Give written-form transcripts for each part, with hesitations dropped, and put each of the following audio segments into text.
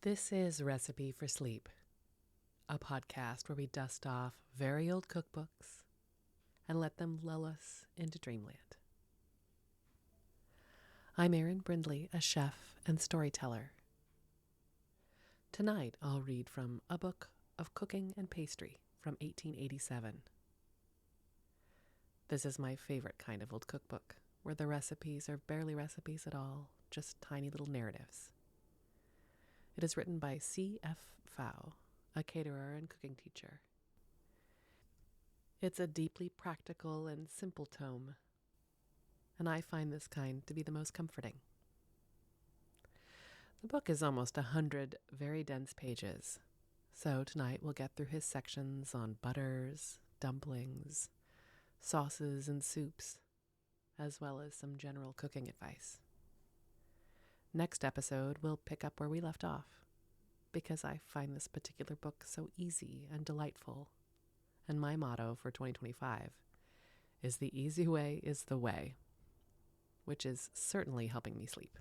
This is Recipe for Sleep, a podcast where we dust off very old cookbooks and let them lull us into dreamland. I'm Erin Brindley, a chef and storyteller. Tonight I'll read from a book of cooking and pastry from 1887. This is my favorite kind of old cookbook, where the recipes are barely recipes at all, just tiny little narratives. It is written by C.F. Fow, a caterer and cooking teacher. It's a deeply practical and simple tome, and I find this kind to be the most comforting. The book is almost 100 very dense pages, so tonight we'll get through his sections on butters, dumplings, sauces, and soups, as well as some general cooking advice. Next episode, we'll pick up where we left off, because I find this particular book so easy and delightful, and my motto for 2025 is the easy way is the way, which is certainly helping me sleep.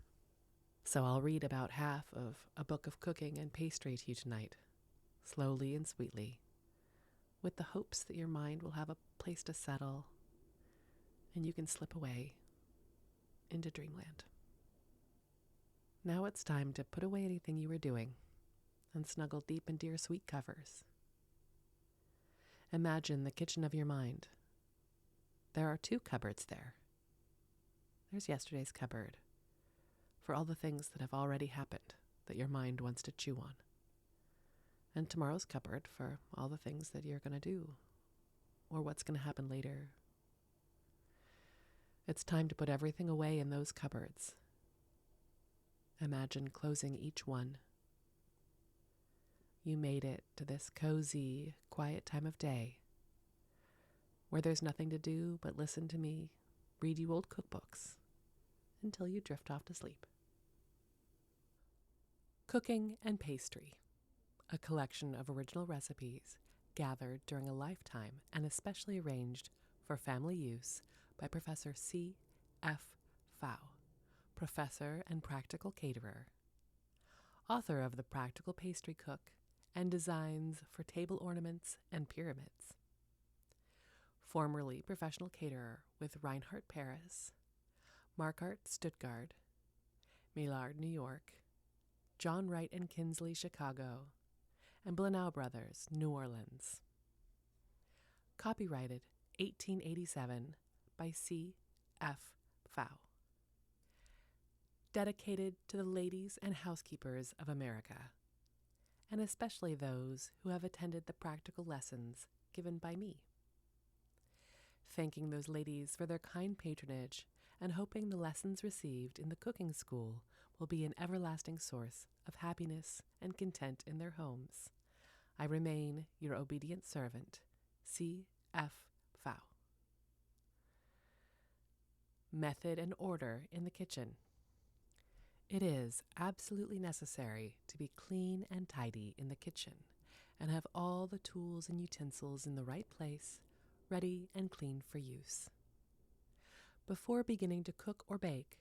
So I'll read about half of a book of cooking and pastry to you tonight, slowly and sweetly, with the hopes that your mind will have a place to settle and you can slip away into dreamland. Now it's time to put away anything you were doing and snuggle deep into your sweet covers. Imagine the kitchen of your mind. There are 2 cupboards there. There's yesterday's cupboard for all the things that have already happened that your mind wants to chew on, and tomorrow's cupboard for all the things that you're going to do or what's going to happen later. It's time to put everything away in those cupboards. Imagine closing each one. You made it to this cozy, quiet time of day where there's nothing to do but listen to me read you old cookbooks until you drift off to sleep. Cooking and Pastry, a collection of original recipes gathered during a lifetime and especially arranged for family use by Professor C.F. Fow, professor and practical caterer, author of The Practical Pastry Cook and designs for table ornaments and pyramids. Formerly professional caterer with Reinhardt Paris, Marquardt Stuttgart, Maillard New York, John Wright and Kinsley Chicago, and Blenau Brothers New Orleans. Copyrighted 1887 by C.F. Fow. Dedicated to the ladies and housekeepers of America, and especially those who have attended the practical lessons given by me. Thanking those ladies for their kind patronage and hoping the lessons received in the cooking school will be an everlasting source of happiness and content in their homes, I remain your obedient servant, C.F. Fow. Method and order in the kitchen. It is absolutely necessary to be clean and tidy in the kitchen and have all the tools and utensils in the right place, ready and clean for use. Before beginning to cook or bake,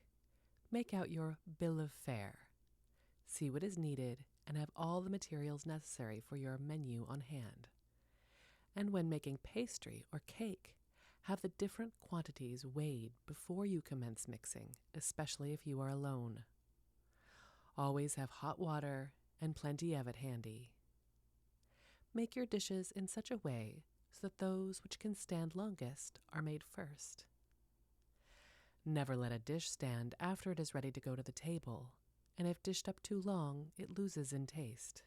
make out your bill of fare. See what is needed and have all the materials necessary for your menu on hand. And when making pastry or cake, have the different quantities weighed before you commence mixing, especially if you are alone. Always have hot water and plenty of it handy. Make your dishes in such a way so that those which can stand longest are made first. Never let a dish stand after it is ready to go to the table, and if dished up too long, it loses in taste.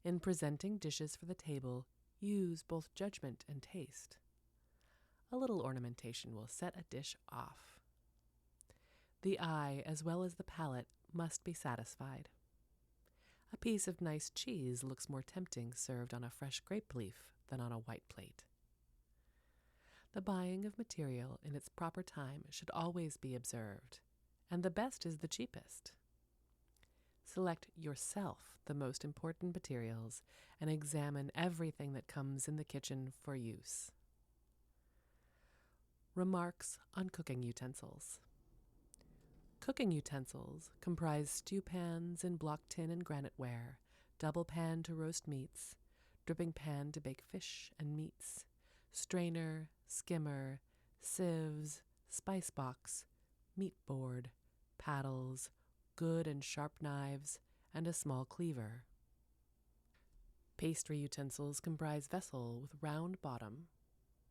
In presenting dishes for the table, use both judgment and taste. A little ornamentation will set a dish off. The eye, as well as the palate, must be satisfied. A piece of nice cheese looks more tempting served on a fresh grape leaf than on a white plate. The buying of material in its proper time should always be observed, and the best is the cheapest. Select yourself the most important materials and examine everything that comes in the kitchen for use. Remarks on cooking utensils. Cooking utensils comprise stew pans in block tin and granite ware, double pan to roast meats, dripping pan to bake fish and meats, strainer, skimmer, sieves, spice box, meat board, paddles, good and sharp knives, and a small cleaver. Pastry utensils comprise vessel with round bottom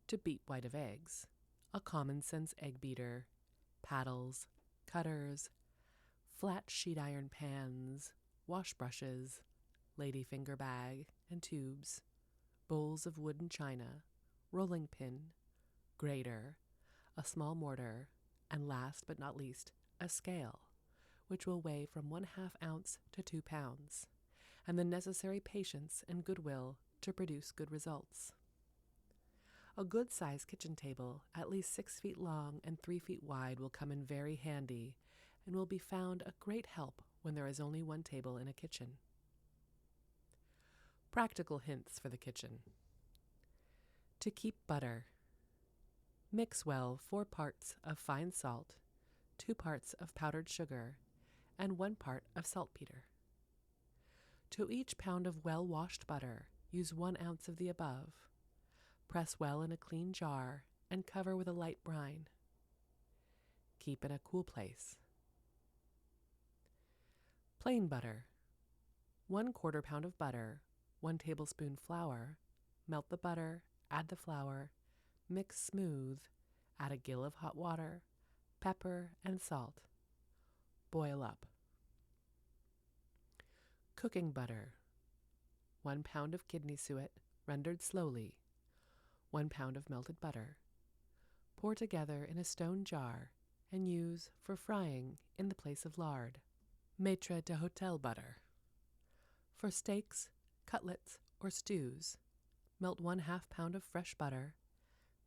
to beat white of eggs, a common-sense egg beater, paddles, cutters, flat sheet iron pans, wash brushes, ladyfinger bag and tubes, bowls of wood and china, rolling pin, grater, a small mortar, and last but not least, a scale, which will weigh from 1/2 ounce to 2 pounds, and the necessary patience and goodwill to produce good results. A good-sized kitchen table, at least 6 feet long and 3 feet wide, will come in very handy and will be found a great help when there is only one table in a kitchen. Practical hints for the kitchen. To keep butter. Mix well 4 parts of fine salt, 2 parts of powdered sugar, and 1 part of saltpeter. To each pound of well-washed butter, use 1 ounce of the above. Press well in a clean jar and cover with a light brine. Keep in a cool place. Plain butter. 1/4 pound of butter, 1 tablespoon flour, melt the butter, add the flour, mix smooth, add a gill of hot water, pepper, and salt. Boil up. Cooking butter. 1 pound of kidney suet, rendered slowly, 1 pound of melted butter. Pour together in a stone jar and use for frying in the place of lard. Maître d'hôtel butter. For steaks, cutlets, or stews, melt 1/2 pound of fresh butter,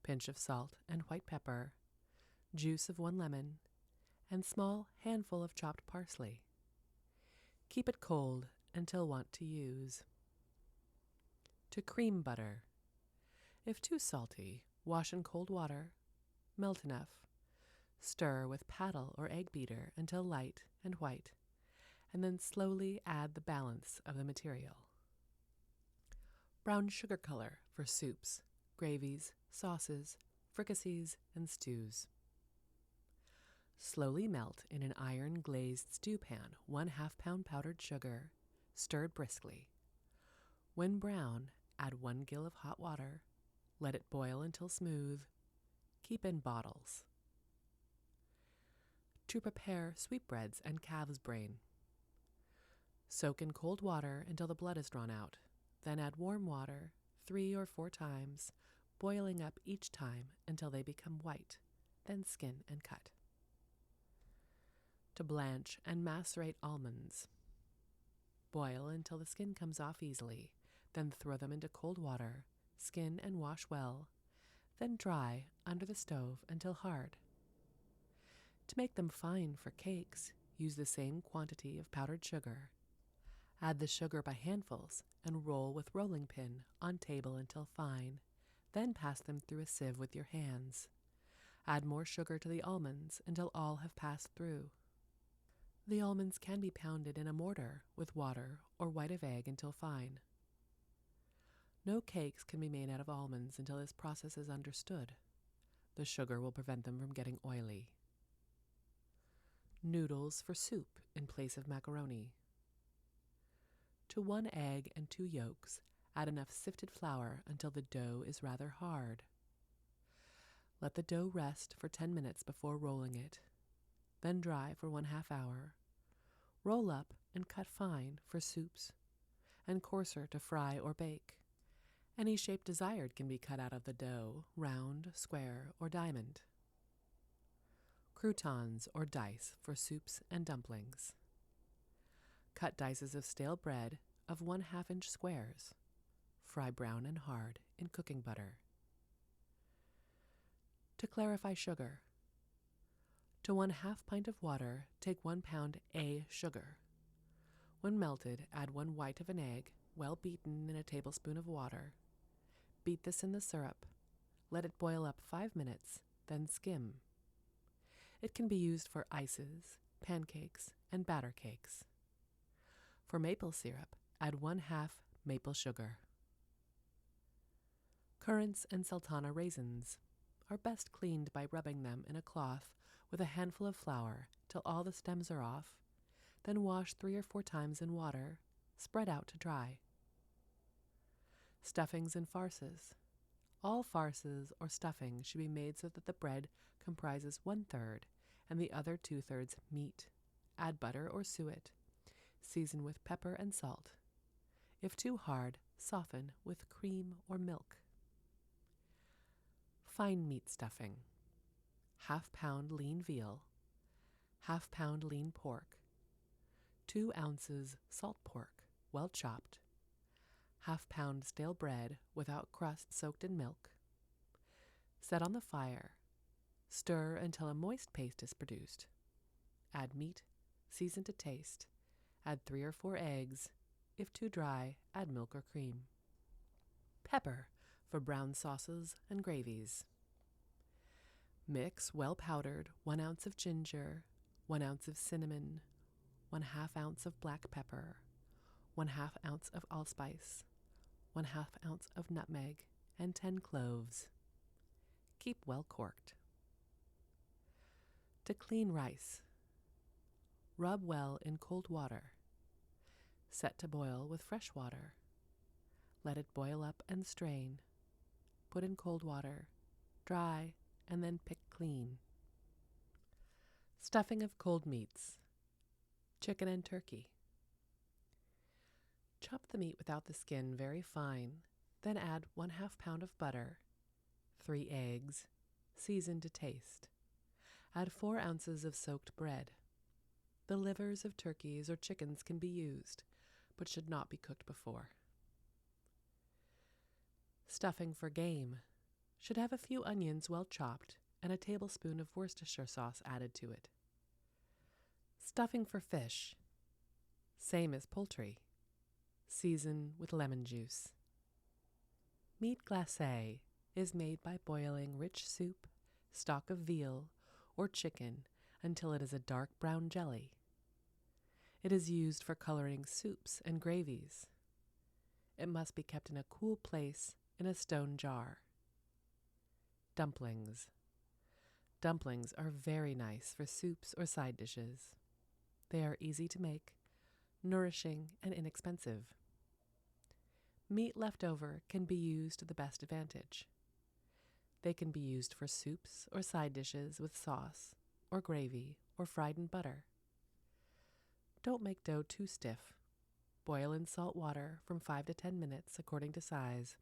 pinch of salt and white pepper, juice of 1 lemon, and small handful of chopped parsley. Keep it cold until want to use. To cream butter. If too salty, wash in cold water, melt enough, stir with paddle or egg beater until light and white, and then slowly add the balance of the material. Brown sugar color for soups, gravies, sauces, fricassees, and stews. Slowly melt in an iron-glazed stew pan 1/2 pound powdered sugar, stirred briskly. When brown, add 1 gill of hot water, let it boil until smooth. Keep in bottles. To prepare sweetbreads and calf's brain. Soak in cold water until the blood is drawn out, then add warm water 3 or 4 times, boiling up each time until they become white, then skin and cut. To blanch and macerate almonds. Boil until the skin comes off easily, then throw them into cold water, skin and wash well, then dry under the stove until hard. To make them fine for cakes, use the same quantity of powdered sugar. Add the sugar by handfuls and roll with rolling pin on table until fine, then pass them through a sieve with your hands. Add more sugar to the almonds until all have passed through. The almonds can be pounded in a mortar with water or white of egg until fine. No cakes can be made out of almonds until this process is understood. The sugar will prevent them from getting oily. Noodles for soup in place of macaroni. To 1 egg and 2 yolks, add enough sifted flour until the dough is rather hard. Let the dough rest for 10 minutes before rolling it, then dry for 1/2 hour. Roll up and cut fine for soups, and coarser to fry or bake. Any shape desired can be cut out of the dough, round, square, or diamond. Croutons or dice for soups and dumplings. Cut dices of stale bread of 1/2 inch squares. Fry brown and hard in cooking butter. To clarify sugar. To 1/2 pint of water, take 1 pound A sugar. When melted, add 1 white of an egg, well beaten in a tablespoon of water. Beat this in the syrup. Let it boil up 5 minutes, then skim. It can be used for ices, pancakes, and batter cakes. For maple syrup, add 1/2 maple sugar. Currants and sultana raisins are best cleaned by rubbing them in a cloth with a handful of flour till all the stems are off, then wash 3 or 4 times in water, spread out to dry. Stuffings and farces. All farces or stuffing should be made so that the bread comprises 1/3 and the other 2/3 meat. Add butter or suet. Season with pepper and salt. If too hard, soften with cream or milk. Fine meat stuffing. 1/2 pound lean veal, 1/2 pound lean pork, 2 ounces salt pork, well chopped, 1/2 pound stale bread without crust soaked in milk. Set on the fire. Stir until a moist paste is produced. Add meat, season to taste. Add 3 or 4 eggs. If too dry, add milk or cream. Pepper for brown sauces and gravies. Mix well powdered 1 ounce of ginger, 1 ounce of cinnamon, 1/2 ounce of black pepper, 1/2 ounce of allspice, 1/2 ounce of nutmeg, and 10 cloves. Keep well corked. To clean rice. Rub well in cold water. Set to boil with fresh water. Let it boil up and strain. Put in cold water, dry, and then pick clean. Stuffing of cold meats. Chicken and turkey. Chop the meat without the skin very fine, then add 1/2 pound of butter, 3 eggs, season to taste. Add 4 ounces of soaked bread. The livers of turkeys or chickens can be used, but should not be cooked before. Stuffing for game. Should have a few onions well chopped and a tablespoon of Worcestershire sauce added to it. Stuffing for fish. Same as poultry. Season with lemon juice. Meat glacé is made by boiling rich soup, stock of veal, or chicken until it is a dark brown jelly. It is used for coloring soups and gravies. It must be kept in a cool place in a stone jar. Dumplings. Dumplings are very nice for soups or side dishes. They are easy to make, nourishing, and inexpensive. Meat left over can be used to the best advantage. They can be used for soups or side dishes with sauce, or gravy, or fried in butter. Don't make dough too stiff. Boil in salt water from 5 to 10 minutes according to size,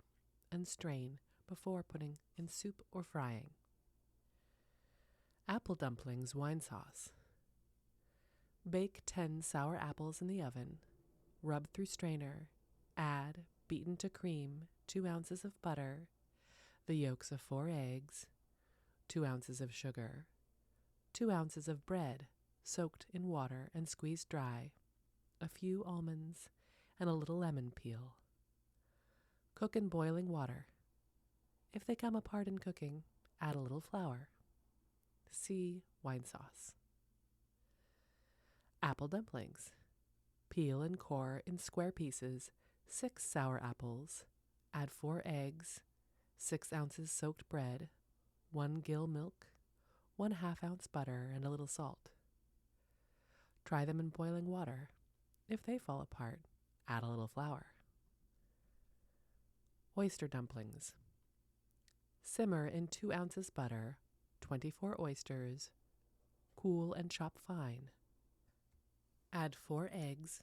and strain before putting in soup or frying. Apple dumplings wine sauce. Bake 10 sour apples in the oven. Rub through strainer. Add, beaten to cream, 2 ounces of butter, the yolks of 4 eggs, 2 ounces of sugar, 2 ounces of bread soaked in water and squeezed dry, a few almonds, and a little lemon peel. Cook in boiling water. If they come apart in cooking, add a little flour. See wine sauce. Apple dumplings. Peel and core in square pieces 6 sour apples. Add 4 eggs, 6 ounces soaked bread, 1 gill milk, 1/2 ounce butter, and a little salt. Try them in boiling water. If they fall apart, add a little flour. Oyster dumplings. Simmer in 2 ounces butter, 24 oysters, cool and chop fine. Add 4 eggs,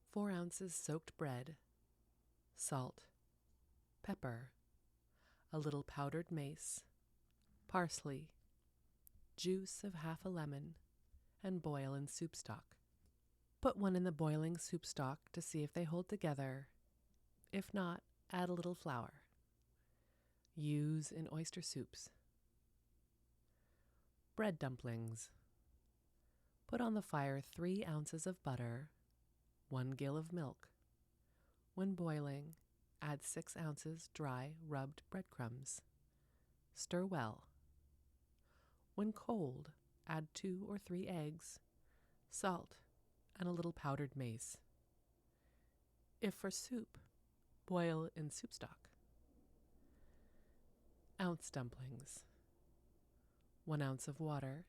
4 ounces soaked bread, salt, pepper, a little powdered mace, parsley, juice of 1/2 a lemon, and boil in soup stock. Put one in the boiling soup stock to see if they hold together. If not, add a little flour. Use in oyster soups. Bread dumplings. Put on the fire 3 ounces of butter, 1 gill of milk. When boiling, add 6 ounces dry rubbed breadcrumbs. Stir well. When cold, add 2 or 3 eggs, salt, and a little powdered mace. If for soup, boil in soup stock. Ounce dumplings. 1 ounce of water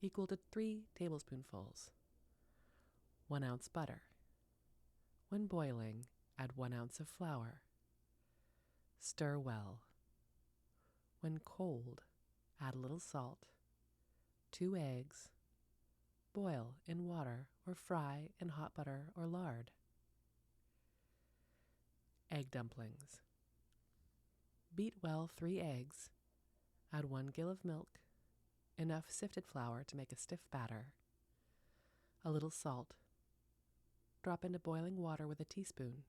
equal to 3 tablespoonfuls. 1 ounce butter. When boiling, add 1 ounce of flour. Stir well. When cold, add a little salt, 2 eggs. Boil in water or fry in hot butter or lard. Egg dumplings. Beat well 3 eggs. Add 1 gill of milk, enough sifted flour to make a stiff batter, a little salt. Drop into boiling water with a teaspoon.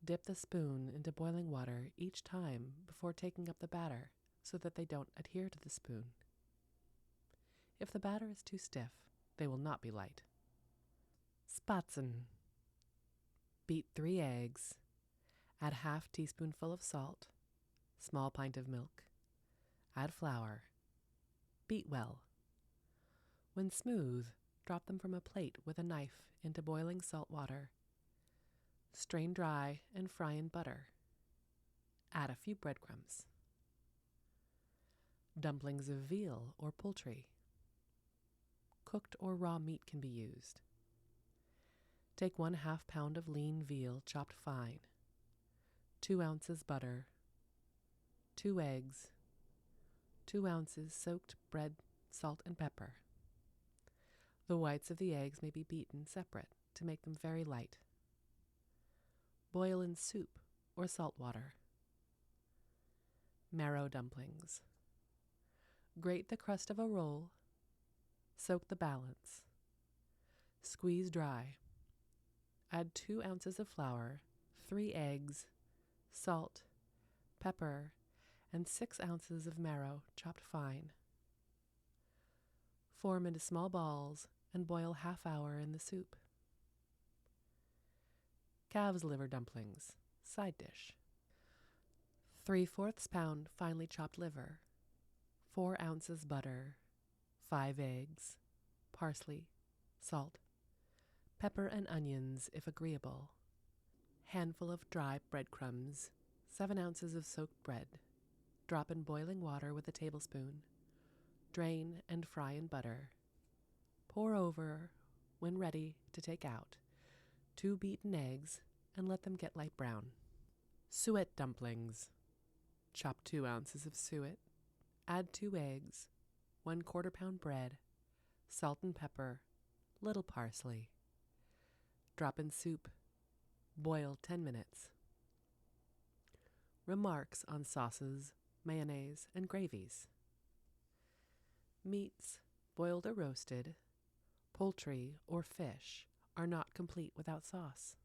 Dip the spoon into boiling water each time before taking up the batter so that they don't adhere to the spoon. If the batter is too stiff, they will not be light. Spatzen. Beat 3 eggs. Add half teaspoonful of salt, small pint of milk. Add flour. Beat well. When smooth, drop them from a plate with a knife into boiling salt water. Strain dry and fry in butter. Add a few breadcrumbs. Dumplings of veal or poultry. Cooked or raw meat can be used. Take 1/2 pound of lean veal chopped fine, 2 ounces butter, 2 eggs, 2 ounces soaked bread, salt, and pepper. The whites of the eggs may be beaten separate to make them very light. Boil in soup or salt water. Marrow dumplings. Grate the crust of a roll. Soak the balance. Squeeze dry. Add 2 ounces of flour, 3 eggs, salt, pepper, and 6 ounces of marrow chopped fine. Form into small balls and boil ½ hour in the soup. Calf's liver dumplings, side dish. 3/4 pound finely chopped liver, 4 ounces butter, 5 eggs, parsley, salt, pepper and onions if agreeable, handful of dry breadcrumbs, 7 ounces of soaked bread. Drop in boiling water with a tablespoon. Drain and fry in butter. Pour over, when ready to take out, 2 beaten eggs and let them get light brown. Suet dumplings. Chop 2 ounces of suet. Add 2 eggs, 1/4 pound bread, salt and pepper, little parsley. Drop in soup. Boil 10 minutes. Remarks on sauces, mayonnaise, and gravies. Meats, boiled or roasted, poultry, or fish are not complete without sauce.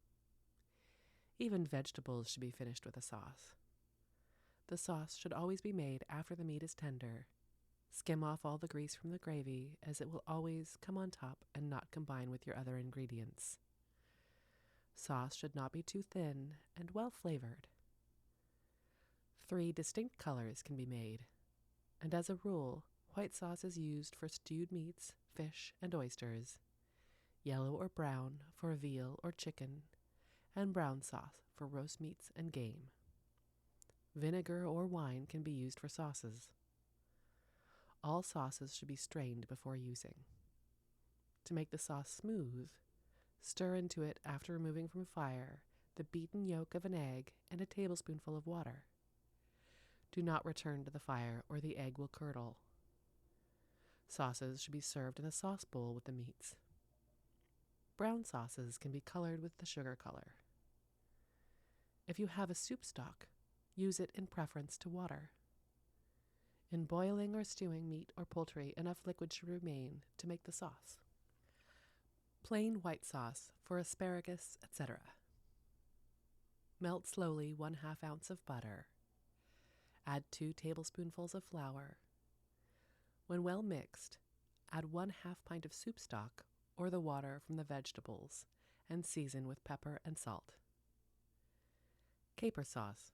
Even vegetables should be finished with a sauce. The sauce should always be made after the meat is tender. Skim off all the grease from the gravy, as it will always come on top and not combine with your other ingredients. Sauce should not be too thin and well flavored. 3 distinct colors can be made, and as a rule, white sauce is used for stewed meats, fish, and oysters, yellow or brown for veal or chicken, and brown sauce for roast meats and game. Vinegar or wine can be used for sauces. All sauces should be strained before using. To make the sauce smooth, stir into it after removing from fire the beaten yolk of an egg and a tablespoonful of water. Do not return to the fire or the egg will curdle. Sauces should be served in a sauce bowl with the meats. Brown sauces can be colored with the sugar color. If you have a soup stock, use it in preference to water. In boiling or stewing meat or poultry, enough liquid should remain to make the sauce. Plain white sauce for asparagus, etc. Melt slowly 1/2 ounce of butter. Add 2 tablespoonfuls of flour. When well mixed, add 1/2 pint of soup stock or the water from the vegetables and season with pepper and salt. Caper sauce.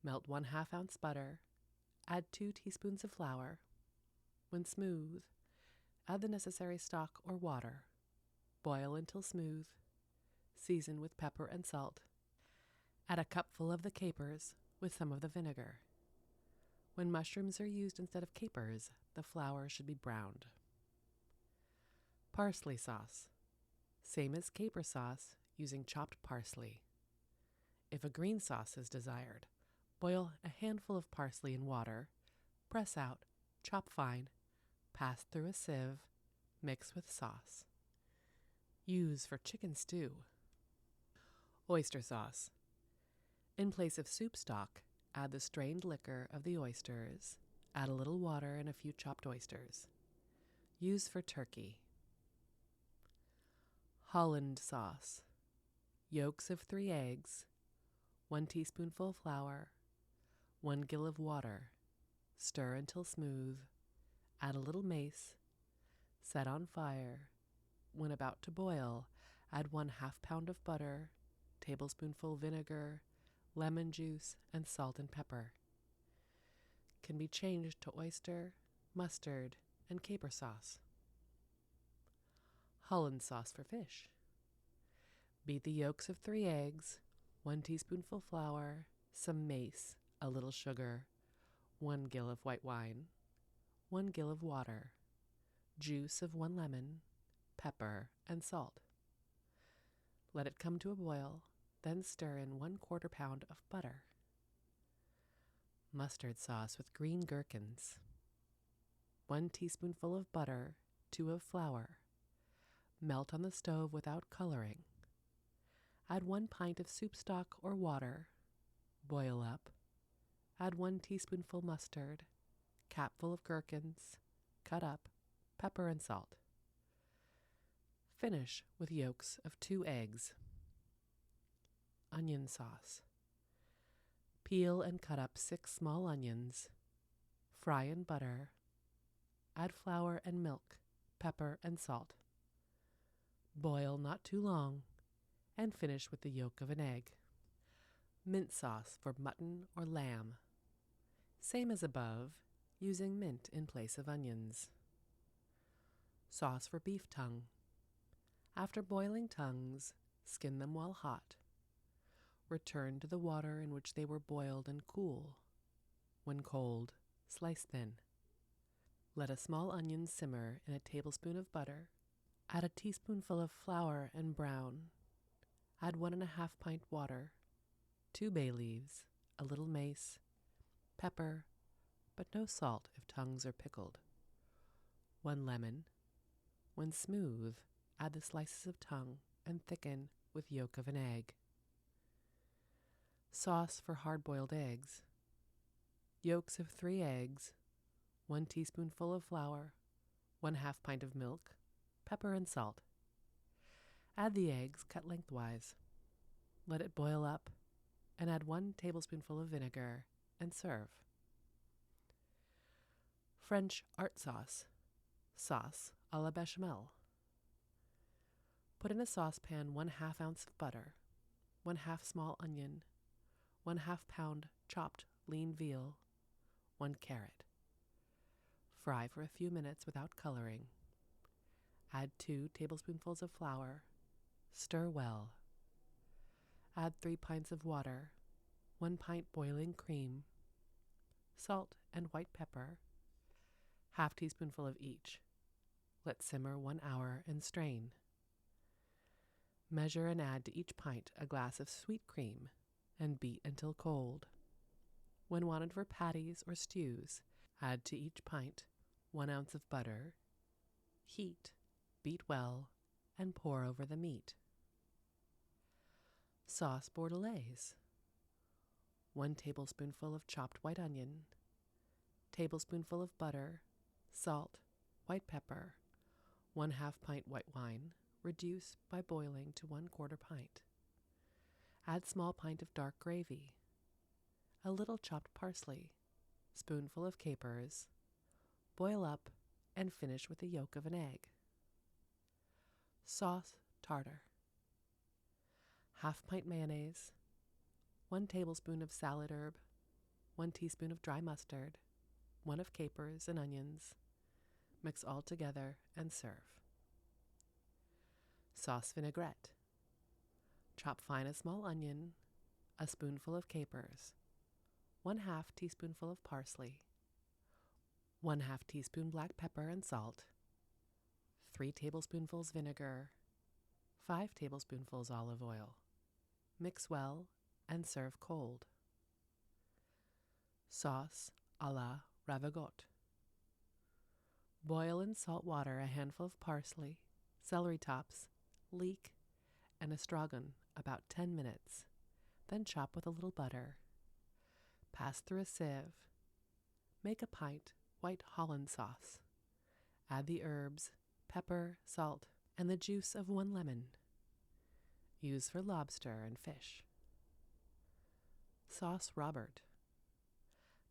Melt 1/2 ounce butter. Add 2 teaspoons of flour. When smooth, Add the necessary stock or water. Boil until smooth. Season with pepper and salt. Add a cupful of the capers with some of the vinegar. When mushrooms are used instead of capers, the flour should be browned. Parsley sauce. Same as caper sauce, using chopped parsley. If a green sauce is desired, boil a handful of parsley in water, press out, chop fine, pass through a sieve, mix with sauce. Use for chicken stew. Oyster sauce. In place of soup stock, add the strained liquor of the oysters, add a little water and a few chopped oysters. Use for turkey. Holland sauce. Yolks of 3 eggs, 1 teaspoonful flour, 1 gill of water. Stir until smooth. Add a little mace. Set on fire. When about to boil, add 1/2 pound of butter, tablespoonful vinegar, lemon juice, and salt and pepper. Can be changed to oyster, mustard, and caper sauce. Holland sauce for fish. Beat the yolks of 3 eggs, 1 teaspoonful flour, some mace, a little sugar, 1 gill of white wine, 1 gill of water, juice of 1 lemon, pepper, and salt. Let it come to a boil, then stir in 1/4 pound of butter. Mustard sauce with green gherkins. 1 teaspoonful of butter, 2 of flour. Melt on the stove without coloring. Add 1 pint of soup stock or water. Boil up. Add 1 teaspoonful mustard, capful of gherkins, cut up, pepper and salt. Finish with yolks of 2 eggs. Onion sauce. Peel and cut up 6 small onions. Fry in butter. Add flour and milk, pepper and salt. Boil not too long, and finish with the yolk of an egg. Mint sauce for mutton or lamb. Same as above, using mint in place of onions. Sauce for beef tongue. After boiling tongues, skin them while hot. Return to the water in which they were boiled and cool. When cold, slice thin. Let a small onion simmer in a tablespoon of butter. Add a teaspoonful of flour and brown. Add 1.5 pint water, 2 bay leaves, a little mace, pepper, but no salt if tongues are pickled, 1 lemon. When smooth, add the slices of tongue and thicken with yolk of an egg. Sauce for hard-boiled eggs. Yolks of 3 eggs, 1 teaspoonful of flour, 1/2 pint of milk, pepper and salt. Add the eggs cut lengthwise. Let it boil up and add 1 tablespoonful of vinegar and serve. French art sauce. Sauce à la bechamel. Put in a saucepan 1/2 ounce of butter, 1/2 small onion, 1/2 pound chopped lean veal, 1 carrot. Fry for a few minutes without coloring. Add 2 tablespoonfuls of flour. Stir well. Add 3 pints of water, 1 pint boiling cream, salt and white pepper, 1/2 teaspoonful of each. Let simmer 1 hour and strain. Measure and add to each pint a glass of sweet cream and beat until cold. When wanted for patties or stews, add to each pint 1 ounce of butter. Heat, beat well, and pour over the meat. Sauce bordelaise. 1 tablespoonful of chopped white onion, tablespoonful of butter, salt, white pepper, 1/2 pint white wine, reduce by boiling to 1/4 pint. Add small pint of dark gravy, a little chopped parsley, spoonful of capers, boil up, and finish with the yolk of an egg. Sauce tartare. 1/2 pint mayonnaise, 1 tablespoon of salad herb, 1 teaspoon of dry mustard, 1 of capers and onions. Mix all together and serve. Sauce vinaigrette. Chop fine a small onion, a spoonful of capers, 1/2 teaspoonful of parsley, 1/2 teaspoon black pepper and salt, 3 tablespoonfuls vinegar, 5 tablespoonfuls olive oil. Mix well and serve cold. Sauce à la ravigote. Boil in salt water a handful of parsley, celery tops, leek, and estragon about 10 minutes. Then chop with a little butter. Pass through a sieve. Make a pint white Holland sauce. Add the herbs, pepper, salt, and the juice of 1 lemon. Use for lobster and fish. Sauce Robert.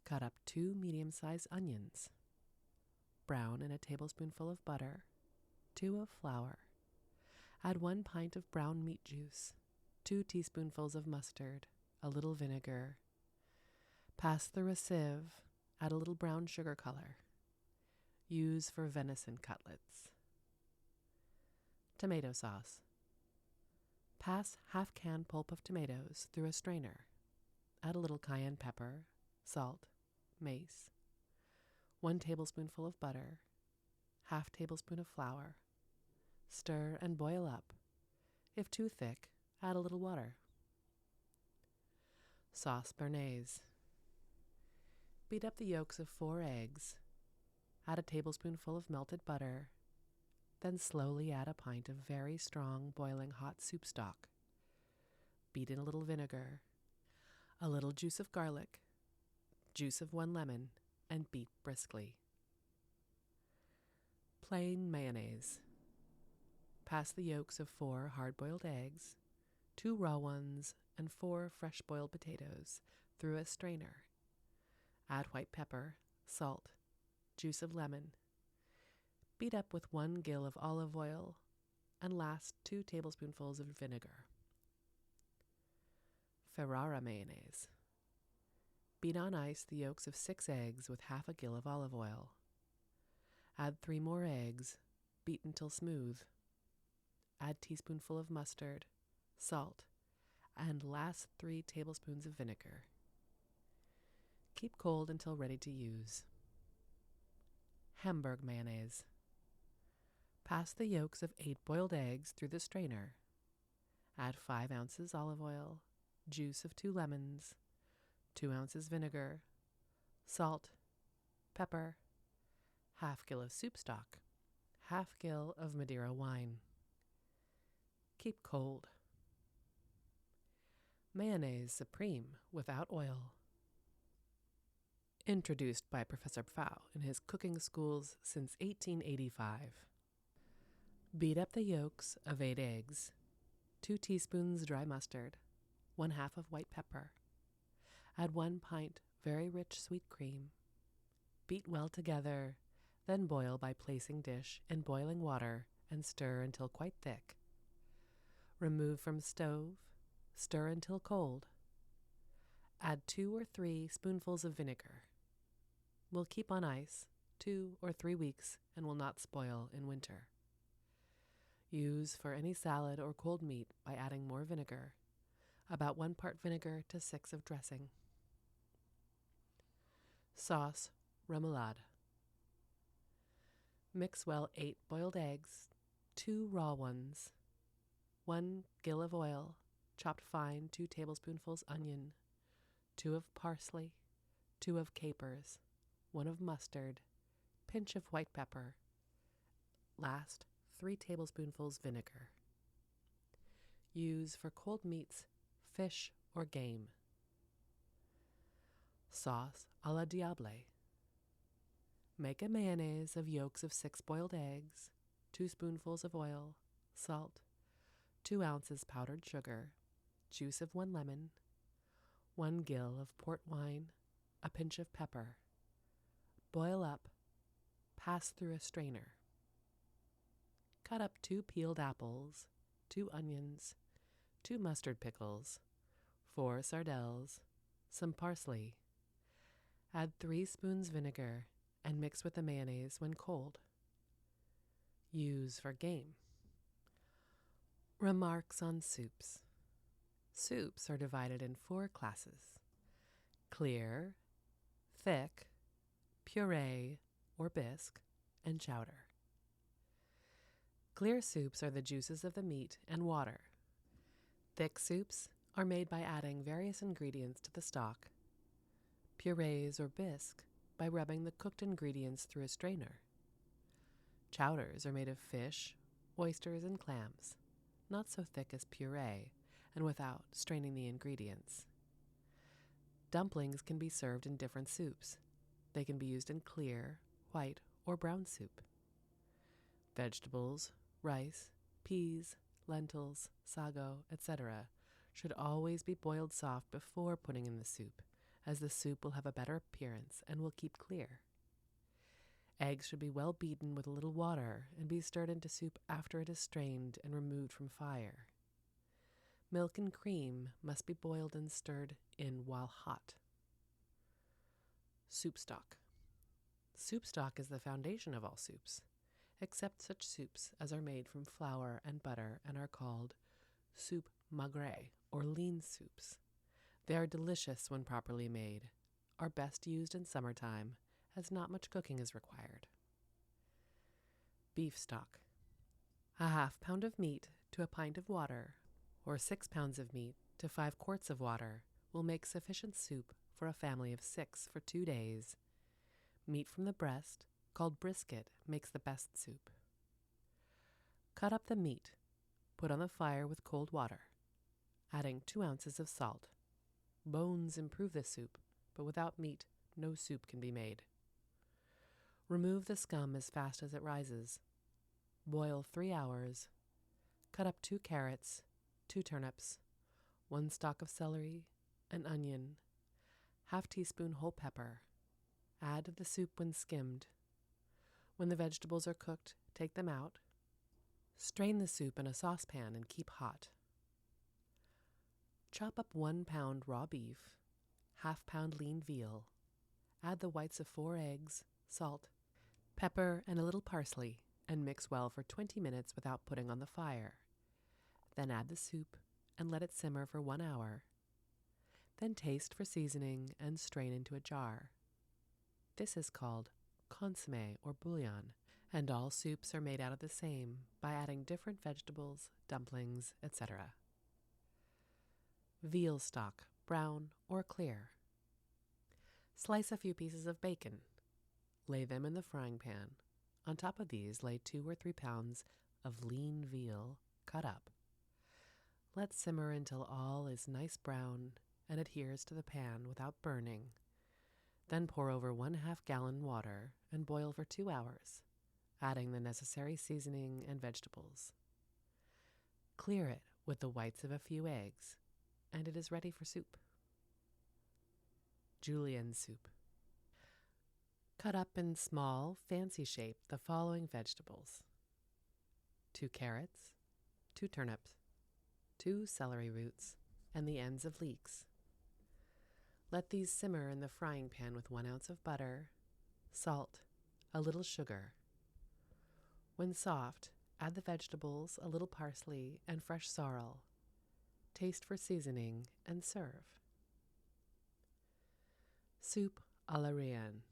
Cut up 2 medium-sized onions. Brown in a tablespoonful of butter, 2 of flour. Add 1 pint of brown meat juice, 2 teaspoonfuls of mustard, a little vinegar. Pass through a sieve, add a little brown sugar color. Use for venison cutlets. Tomato sauce. Pass half-can pulp of tomatoes through a strainer. Add a little cayenne pepper, salt, mace, 1 tablespoonful of butter, 1/2 tablespoon of flour. Stir and boil up. If too thick, add a little water. Sauce béarnaise. Beat up the yolks of 4 eggs. Add a tablespoonful of melted butter. Then slowly add a pint of very strong boiling hot soup stock. Beat in a little vinegar, a little juice of garlic, juice of 1 lemon, and beat briskly. Plain mayonnaise. Pass the yolks of 4 hard-boiled eggs, 2 raw ones, and 4 fresh-boiled potatoes through a strainer. Add white pepper, salt, juice of lemon. Beat up with 1 gill of olive oil, and last 2 tablespoonfuls of vinegar. Ferrara mayonnaise. Beat on ice the yolks of 6 eggs with 1/2 a gill of olive oil. Add 3 more eggs, beat until smooth. Add teaspoonful of mustard, salt, and last 3 tablespoons of vinegar. Keep cold until ready to use. Hamburg mayonnaise. Pass the yolks of 8 boiled eggs through the strainer. Add 5 ounces olive oil, juice of 2 lemons, 2 ounces vinegar, salt, pepper, 1/2 gill of soup stock, 1/2 gill of Madeira wine. Keep cold. Mayonnaise supreme without oil. Introduced by Professor Pfau in his cooking schools since 1885. Beat up the yolks of 8 eggs, 2 teaspoons dry mustard, 1/2 of white pepper. Add 1 pint very rich sweet cream. Beat well together, then boil by placing dish in boiling water and stir until quite thick. Remove from stove, stir until cold. Add 2 or 3 spoonfuls of vinegar. Will keep on ice 2 or 3 weeks and will not spoil in winter. Use for any salad or cold meat by adding more vinegar, about 1 part vinegar to 6 of dressing. Sauce remoulade. Mix well 8 boiled eggs, 2 raw ones, 1 gill of oil, chopped fine 2 tablespoonfuls onion, 2 of parsley, 2 of capers, 1 of mustard, pinch of white pepper. Last, 3 tablespoonfuls vinegar. Use for cold meats, fish, or game. Sauce à la diable. Make a mayonnaise of yolks of 6 boiled eggs, 2 spoonfuls of oil, salt, 2 ounces powdered sugar, juice of 1 lemon, 1 gill of port wine, a pinch of pepper. Boil up, pass through a strainer. Cut up 2 peeled apples, 2 onions, 2 mustard pickles, 4 sardelles, some parsley. Add 3 spoons vinegar and mix with the mayonnaise when cold. use for game. Remarks on soups. Soups are divided in 4 classes: clear, thick, puree or bisque, and chowder. Clear soups are the juices of the meat and water. Thick soups are made by adding various ingredients to the stock. Purees or bisque by rubbing the cooked ingredients through a strainer. Chowders are made of fish, oysters, and clams, not so thick as puree, and without straining the ingredients. Dumplings can be served in different soups. They can be used in clear, white, or brown soup. Vegetables, rice, peas, lentils, sago, etc. should always be boiled soft before putting in the soup, as the soup will have a better appearance and will keep clear. Eggs should be well beaten with a little water and be stirred into soup after it is strained and removed from fire. Milk and cream must be boiled and stirred in while hot. Soup stock. Soup stock is the foundation of all soups, except such soups as are made from flour and butter and are called soup maigre or lean soups. They are delicious when properly made, are best used in summertime, as not much cooking is required. Beef stock. A half pound of meat to a pint of water, or 6 pounds of meat to 5 quarts of water, will make sufficient soup for a family of 6 for 2 days. Meat from the breast, called brisket, makes the best soup. Cut up the meat, put on the fire with cold water, adding 2 ounces of salt. Bones improve the soup, but without meat, no soup can be made. Remove the scum as fast as it rises. Boil 3 hours. Cut up 2 carrots, 2 turnips, 1 stalk of celery, an onion, half teaspoon whole pepper. Add the soup when skimmed. When the vegetables are cooked, take them out. Strain the soup in a saucepan and keep hot. Chop up 1 pound raw beef, half pound lean veal. Add the whites of 4 eggs, salt, pepper, and a little parsley, and mix well for 20 minutes without putting on the fire. Then add the soup and let it simmer for 1 hour. Then taste for seasoning and strain into a jar. This is called consommé or bouillon, and all soups are made out of the same by adding different vegetables, dumplings, etc. Veal stock, brown or clear. Slice a few pieces of bacon. Lay them in the frying pan. On top of these, lay 2 or 3 pounds of lean veal cut up. Let simmer until all is nice brown and adheres to the pan without burning. Then pour over 1/2 gallon water and boil for 2 hours, adding the necessary seasoning and vegetables. Clear it with the whites of a few eggs, and it is ready for soup. Julienne soup. Cut up in small, fancy shape the following vegetables: 2 carrots, 2 turnips, 2 celery roots, and the ends of leeks. Let these simmer in the frying pan with 1 ounce of butter, salt, a little sugar. When soft, add the vegetables, a little parsley, and fresh sorrel. Taste for seasoning and serve. Soup à la Reine.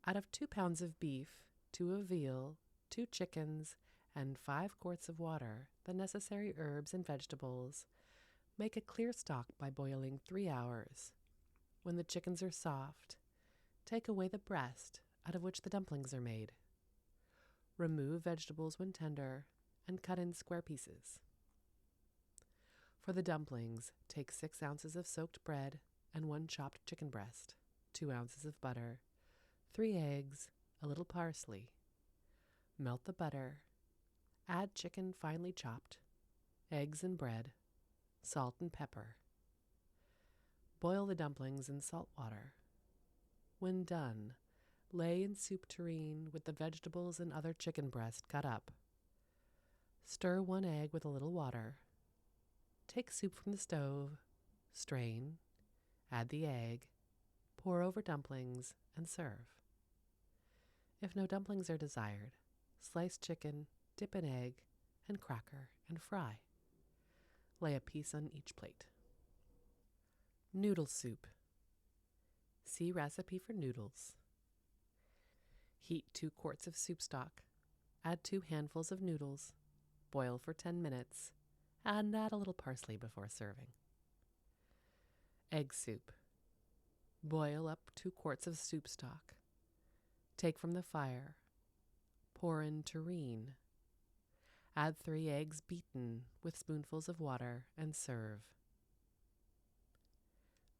Out of 2 pounds of beef, 2 of veal, 2 chickens, and 5 quarts of water, the necessary herbs and vegetables, make a clear stock by boiling 3 hours. When the chickens are soft, take away the breast, out of which the dumplings are made. Remove vegetables when tender and cut in square pieces. For the dumplings, take 6 ounces of soaked bread and 1 chopped chicken breast, 2 ounces of butter, 3 eggs, a little parsley. Melt the butter. Add chicken finely chopped, eggs and bread, salt and pepper. Boil the dumplings in salt water. When done, lay in soup tureen with the vegetables and other chicken breast cut up. Stir 1 egg with a little water. Take soup from the stove, strain, add the egg, pour over dumplings, and serve. If no dumplings are desired, slice chicken, dip in egg and cracker, and fry. Lay a piece on each plate. Noodle soup. See recipe for noodles. Heat 2 quarts of soup stock. Add 2 handfuls of noodles. Boil for 10 minutes. And add a little parsley before serving. Egg soup. Boil up 2 quarts of soup stock. Take from the fire. Pour in tureen. Add 3 eggs beaten with spoonfuls of water and serve.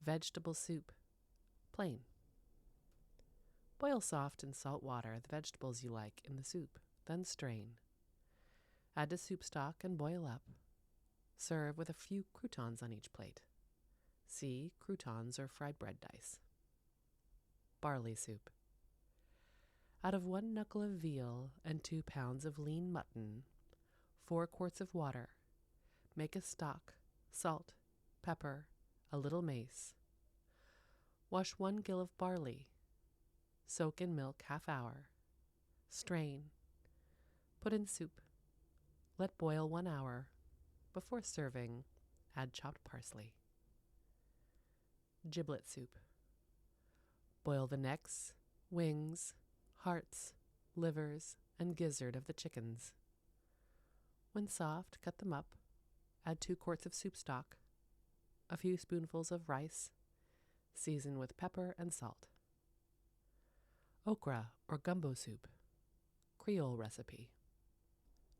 Vegetable soup. Plain. Boil soft in salt water the vegetables you like in the soup, then strain. Add to soup stock and boil up. Serve with a few croutons on each plate. See croutons or fried bread dice. Barley soup. Out of 1 knuckle of veal and 2 pounds of lean mutton, 4 quarts of water, make a stock, salt, pepper, a little mace. Wash 1 gill of barley. Soak in milk half hour. Strain. Put in soup. Let boil 1 hour. Before serving, add chopped parsley. Giblet soup. Boil the necks, wings, hearts, livers, and gizzard of the chickens. When soft, cut them up. Add 2 quarts of soup stock, a few spoonfuls of rice. Season with pepper and salt. Okra or gumbo soup. Creole recipe.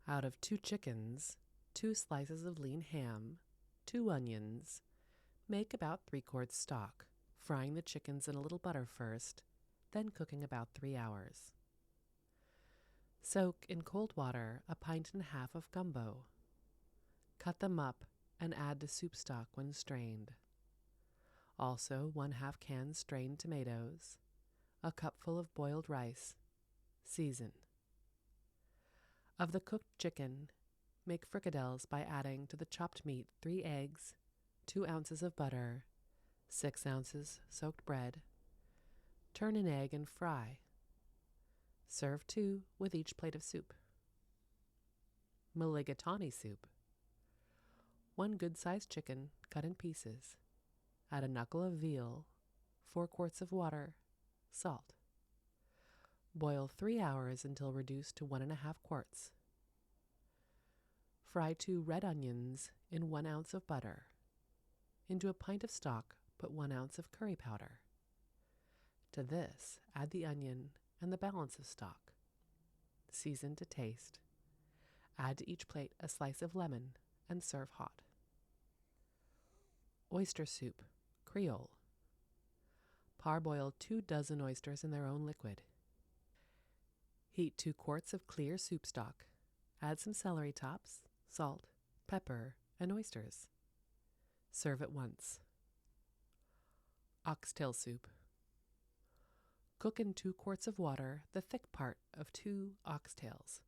Out of 2 chickens, 2 slices of lean ham, 2 onions, make about 3 quarts stock, frying the chickens in a little butter first, then cooking about 3 hours. Soak in cold water a pint and a half of gumbo. Cut them up and add to soup stock when strained. Also 1/2 can strained tomatoes, a cupful of boiled rice. Season. Of the cooked chicken, make fricadelles by adding to the chopped meat 3 eggs, 2 ounces of butter, 6 ounces soaked bread. Turn an egg and fry. Serve 2 with each plate of soup. Mulligatawny soup. 1 good-sized chicken cut in pieces. Add a knuckle of veal, 4 quarts of water, salt. Boil 3 hours until reduced to 1½ quarts. Fry 2 red onions in 1 ounce of butter. Into a pint of stock, put 1 ounce of curry powder. To this, add the onion and the balance of stock. Season to taste. Add to each plate a slice of lemon and serve hot. Oyster soup, Creole. Parboil 2 dozen oysters in their own liquid. Heat 2 quarts of clear soup stock. Add some celery tops, salt, pepper, and oysters. Serve at once. Oxtail soup. Cook in 2 quarts of water the thick part of 2 oxtails.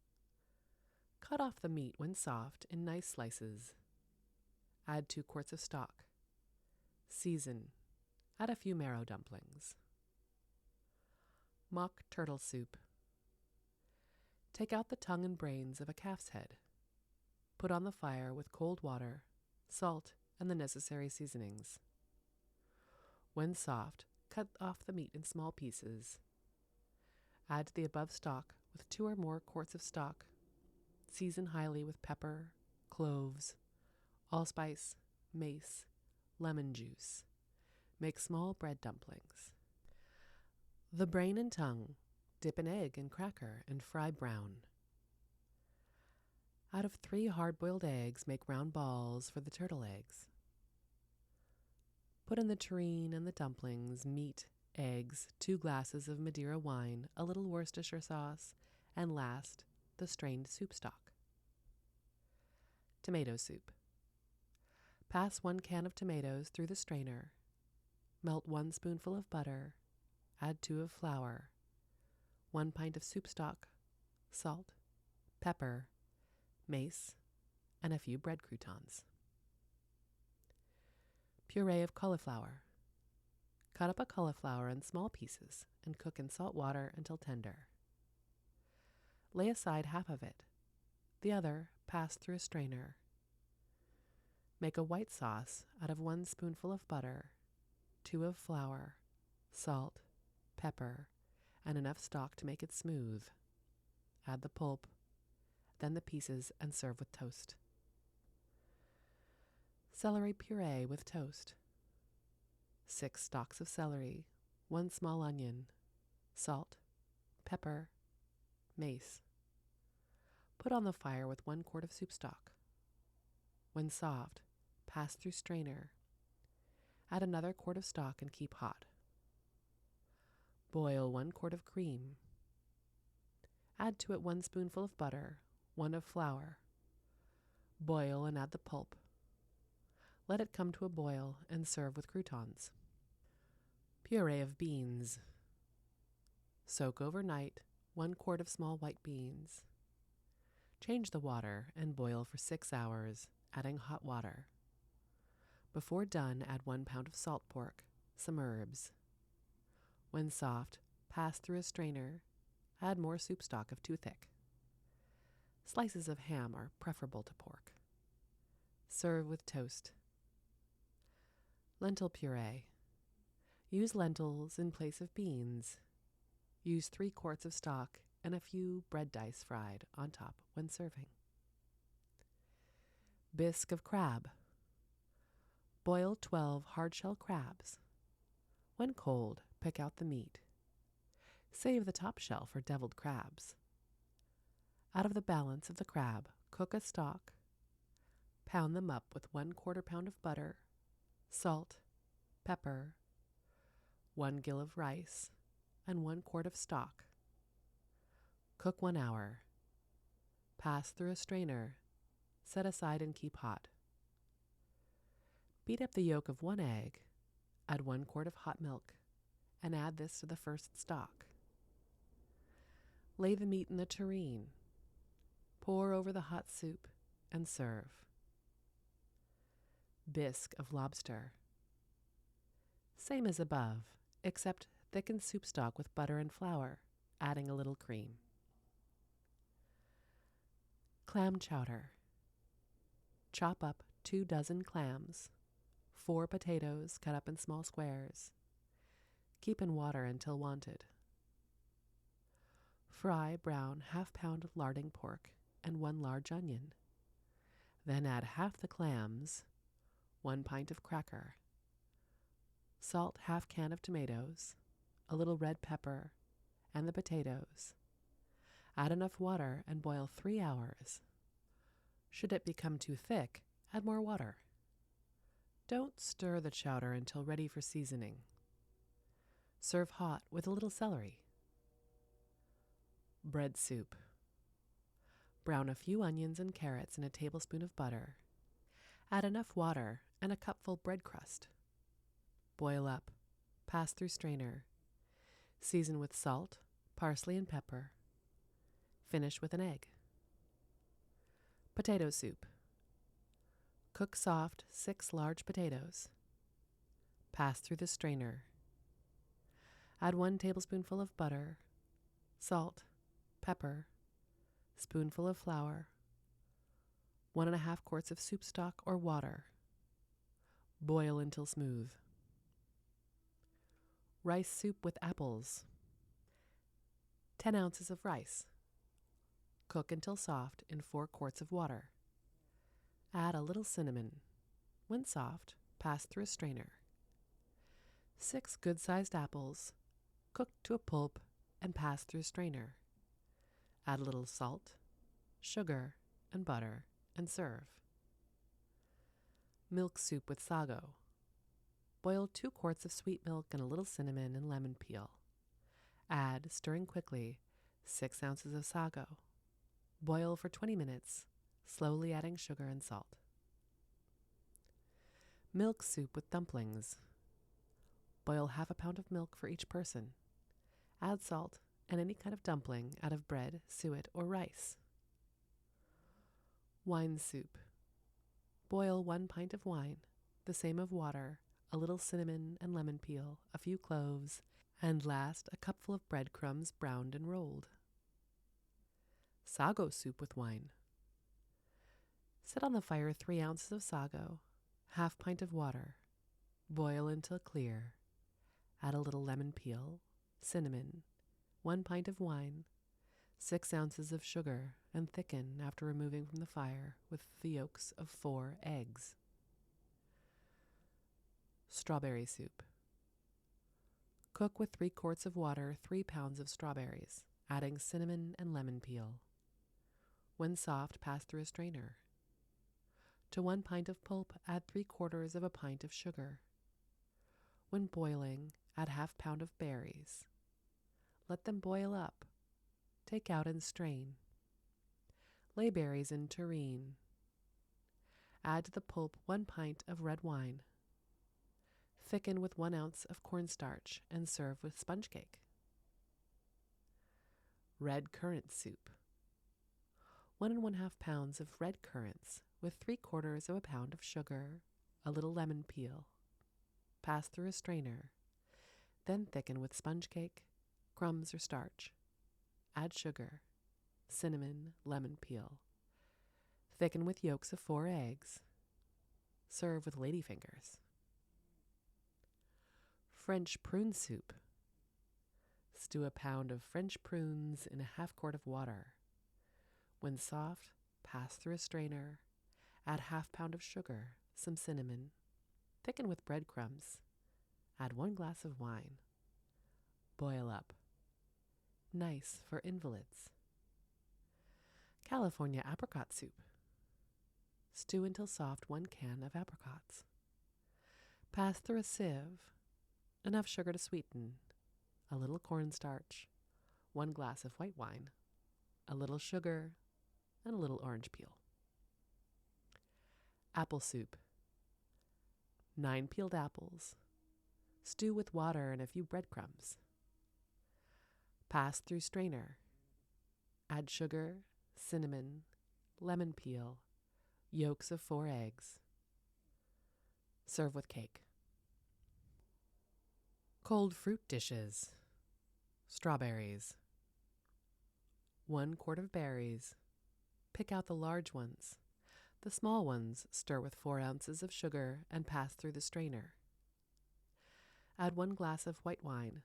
Cut off the meat when soft in nice slices. Add 2 quarts of stock. Season. Add a few marrow dumplings. Mock turtle soup. Take out the tongue and brains of a calf's head. Put on the fire with cold water, salt, and the necessary seasonings. When soft, cut off the meat in small pieces. Add to the above stock with 2 or more quarts of stock. Season highly with pepper, cloves, allspice, mace, lemon juice. Make small bread dumplings. The brain and tongue, dip in egg and cracker and fry brown. Out of 3 hard-boiled eggs, make round balls for the turtle eggs. Put in the tureen and the dumplings, meat, eggs, 2 glasses of Madeira wine, a little Worcestershire sauce, and last, the strained soup stock. Tomato soup. Pass 1 can of tomatoes through the strainer. Melt 1 spoonful of butter. Add 2 of flour. 1 pint of soup stock, salt, pepper, mace, and a few bread croutons. Puree of cauliflower. Cut up a cauliflower in small pieces and cook in salt water until tender. Lay aside half of it. The other pass through a strainer. Make a white sauce out of 1 spoonful of butter, 2 of flour, salt, pepper, and enough stock to make it smooth. Add the pulp, then the pieces, and serve with toast. Celery puree with toast. 6 stalks of celery, 1 small onion, salt, pepper, mace. Put on the fire with 1 quart of soup stock. When soft, pass through strainer. Add another quart of stock and keep hot. Boil 1 quart of cream. Add to it 1 spoonful of butter, 1 of flour. Boil and add the pulp. Let it come to a boil and serve with croutons. Puree of beans. Soak overnight 1 quart of small white beans. Change the water and boil for 6 hours, adding hot water. Before done, add 1 pound of salt pork, some herbs. When soft, pass through a strainer. Add more soup stock if too thick. Slices of ham are preferable to pork. Serve with toast. Lentil puree. Use lentils in place of beans. Use 3 quarts of stock and a few bread dice fried on top when serving. Bisque of crab. Boil 12 hard-shell crabs. When cold, pick out the meat. Save the top shell for deviled crabs. Out of the balance of the crab, cook a stock. Pound them up with 1/4 pound of butter, salt, pepper, 1 gill of rice, and 1 quart of stock. Cook 1 hour. Pass through a strainer. Set aside and keep hot. Beat up the yolk of 1 egg. Add 1 quart of hot milk, and add this to the first stock. Lay the meat in the tureen. Pour over the hot soup and serve. Bisque of lobster. Same as above, except thicken soup stock with butter and flour, adding a little cream. Clam chowder. Chop up 2 dozen clams, 4 potatoes cut up in small squares. Keep in water until wanted. Fry brown 1/2 pound larding pork and 1 large onion. Then add half the clams, 1 pint of cracker, salt 1/2 can of tomatoes, a little red pepper, and the potatoes. Add enough water and boil 3 hours. Should it become too thick, add more water. Don't stir the chowder until ready for seasoning. Serve hot with a little celery. Bread soup. Brown a few onions and carrots in a tablespoon of butter. Add enough water and a cupful bread crust. Boil up. Pass through strainer. Season with salt, parsley, and pepper. Finish with an egg. Potato soup. Cook soft 6 large potatoes. Pass through the strainer. Add 1 tablespoonful of butter, salt, pepper, spoonful of flour, 1 1/2 quarts of soup stock or water. Boil until smooth. Rice soup with apples. 10 ounces of rice. Cook until soft in 4 quarts of water. Add a little cinnamon. When soft, pass through a strainer. 6 good-sized apples, cooked to a pulp and pass through a strainer. Add a little salt, sugar, and butter, and serve. Milk soup with sago. Boil 2 quarts of sweet milk and a little cinnamon and lemon peel. Add, stirring quickly, 6 ounces of sago. Boil for 20 minutes, slowly adding sugar and salt. Milk soup with dumplings. Boil 1/2 pound of milk for each person. Add salt and any kind of dumpling out of bread, suet, or rice. Wine soup. Boil 1 pint of wine, the same of water, a little cinnamon and lemon peel, a few cloves, and last a cupful of breadcrumbs browned and rolled. Sago soup with wine. Set on the fire 3 ounces of sago, half pint of water. Boil until clear. Add a little lemon peel, cinnamon, 1 pint of wine, 6 ounces of sugar, and thicken after removing from the fire with the yolks of 4 eggs. Strawberry soup. Cook with 3 quarts of water 3 pounds of strawberries, adding cinnamon and lemon peel. When soft, pass through a strainer. To 1 pint of pulp, add 3/4 of a pint of sugar. When boiling, add half pound of berries. Let them boil up. Take out and strain. Lay berries in tureen. Add to the pulp 1 pint of red wine. Thicken with 1 ounce of cornstarch and serve with sponge cake. Red currant soup. 1 1/2 pounds of red currants with 3/4 of a pound of sugar, a little lemon peel. Pass through a strainer. Then thicken with sponge cake, crumbs or starch. Add sugar, cinnamon, lemon peel. Thicken with yolks of 4 eggs. Serve with ladyfingers. French prune soup. Stew a pound of French prunes in a half quart of water. When soft, pass through a strainer. Add half pound of sugar, some cinnamon. Thicken with breadcrumbs. Add 1 glass of wine. Boil up. Nice for invalids. California apricot soup. Stew until soft 1 can of apricots. Pass through a sieve. Enough sugar to sweeten. A little cornstarch. 1 glass of white wine. A little sugar. And a little orange peel. Apple soup. 9 peeled apples. Stew with water and a few breadcrumbs. Pass through strainer. Add sugar, cinnamon, lemon peel, yolks of 4 eggs. Serve with cake. Cold fruit dishes. Strawberries. 1 quart of berries. Pick out the large ones. The small ones stir with 4 ounces of sugar and pass through the strainer. Add 1 glass of white wine.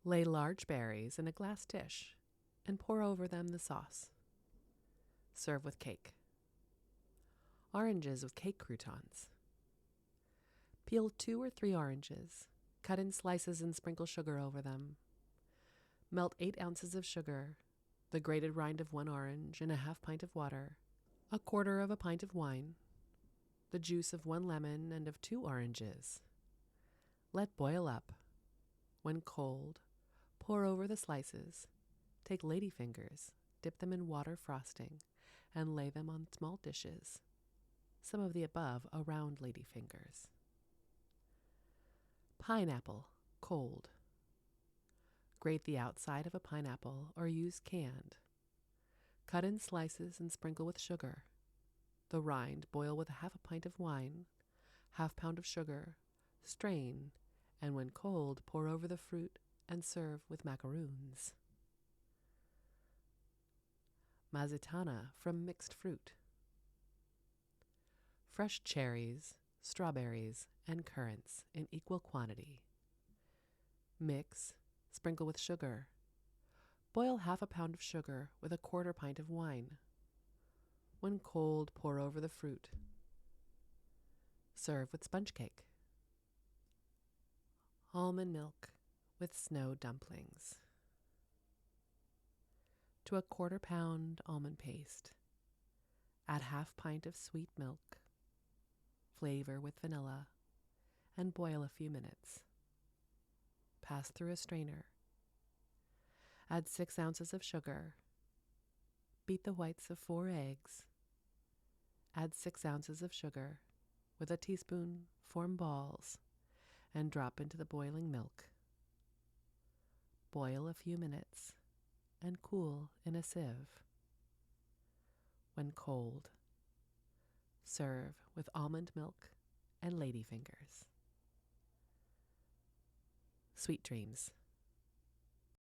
Lay large berries in a glass dish and pour over them the sauce. Serve with cake. Oranges with cake croutons. Peel 2 or 3 oranges. Cut in slices and sprinkle sugar over them. Melt 8 ounces of sugar, the grated rind of 1 orange in a half pint of water, 1/4 of a pint of wine, the juice of 1 lemon and of 2 oranges. Let boil up. When cold, pour over the slices. Take ladyfingers, dip them in water frosting, and lay them on small dishes, some of the above around ladyfingers. Pineapple, cold. Grate the outside of a pineapple or use canned. Cut in slices and sprinkle with sugar. The rind boil with 1/2 pint of wine, 1/2 pound of sugar, strain, and when cold, pour over the fruit and serve with macaroons. Mazzatana from mixed fruit. Fresh cherries, strawberries, and currants in equal quantity. Mix, sprinkle with sugar. Boil 1/2 pound of sugar with 1/4 pint of wine. When cold, pour over the fruit. Serve with sponge cake. Almond milk with snow dumplings. To 1/4 pound almond paste, add 1/2 pint of sweet milk. Flavor with vanilla and boil a few minutes. Pass through a strainer. Add 6 ounces of sugar. Beat the whites of 4 eggs. Add 6 ounces of sugar. With a teaspoon, form balls and drop into the boiling milk. Boil a few minutes and cool in a sieve. When cold, serve with almond milk and ladyfingers. Sweet dreams.